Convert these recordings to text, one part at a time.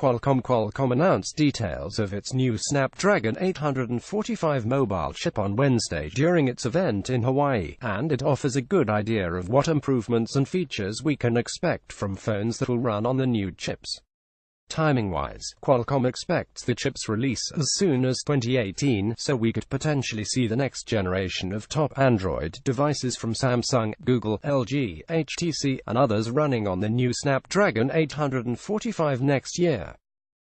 Qualcomm announced details of its new Snapdragon 845 mobile chip on Wednesday during its event in Hawaii, and it offers a good idea of what improvements and features we can expect from phones that will run on the new chips. Timing-wise, Qualcomm expects the chip's release as soon as 2018, so we could potentially see the next generation of top Android devices from Samsung, Google, LG, HTC, and others running on the new Snapdragon 845 next year.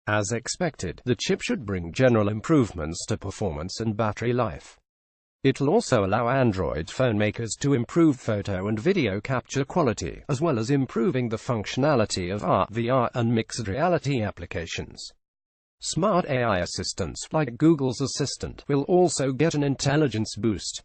As expected, the chip should bring general improvements to performance and battery life. It'll also allow Android phone makers to improve photo and video capture quality, as well as improving the functionality of AR, VR, and mixed reality applications. Smart AI assistants, like Google's Assistant, will also get an intelligence boost.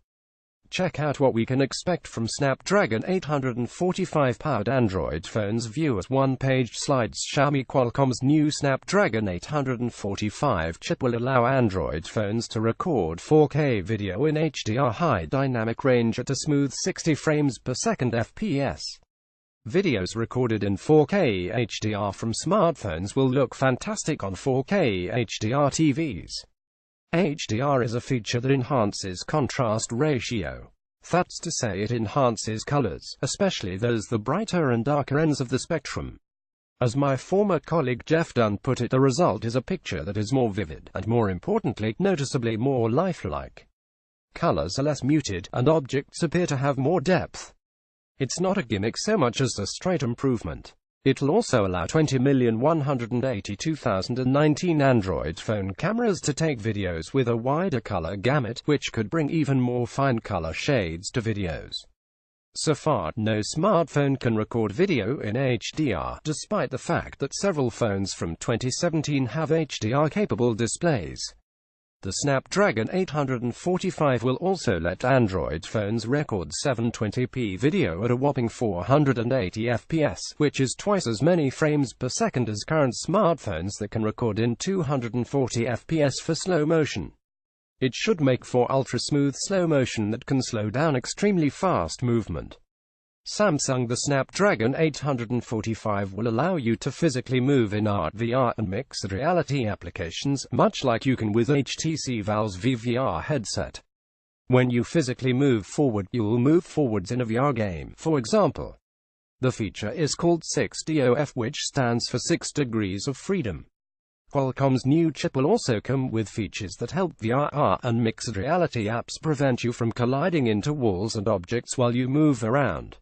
Check out what we can expect from Snapdragon 845-powered Android phones. View as one-page slides. Xiaomi. Qualcomm's new Snapdragon 845 chip will allow Android phones to record 4K video in HDR high dynamic range at a smooth 60 frames per second FPS. Videos recorded in 4K HDR from smartphones will look fantastic on 4K HDR TVs. HDR is a feature that enhances contrast ratio. That's to say, it enhances colors, especially those the brighter and darker ends of the spectrum. As my former colleague Jeff Dunn put it, the result is a picture that is more vivid, and more importantly, noticeably more lifelike. Colors are less muted, and objects appear to have more depth. It's not a gimmick so much as a straight improvement. It'll also allow 20,182,019 Android phone cameras to take videos with a wider color gamut, which could bring even more fine color shades to videos. So far, no smartphone can record video in HDR, despite the fact that several phones from 2017 have HDR-capable displays. The Snapdragon 845 will also let Android phones record 720p video at a whopping 480 FPS, which is twice as many frames per second as current smartphones that can record in 240 FPS for slow motion. It should make for ultra-smooth slow motion that can slow down extremely fast movement. Samsung. The Snapdragon 845 will allow you to physically move in AR, VR, and mixed reality applications, much like you can with HTC Valve's VR headset. When you physically move forward, you'll move forwards in a VR game, for example. The feature is called 6DoF, which stands for 6 degrees of freedom. Qualcomm's new chip will also come with features that help VR, AR, and mixed reality apps prevent you from colliding into walls and objects while you move around.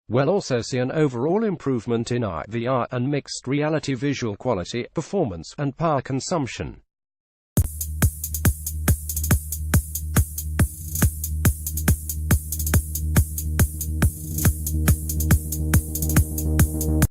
We'll also see an overall improvement in AR, VR, and mixed reality visual quality, performance, and power consumption.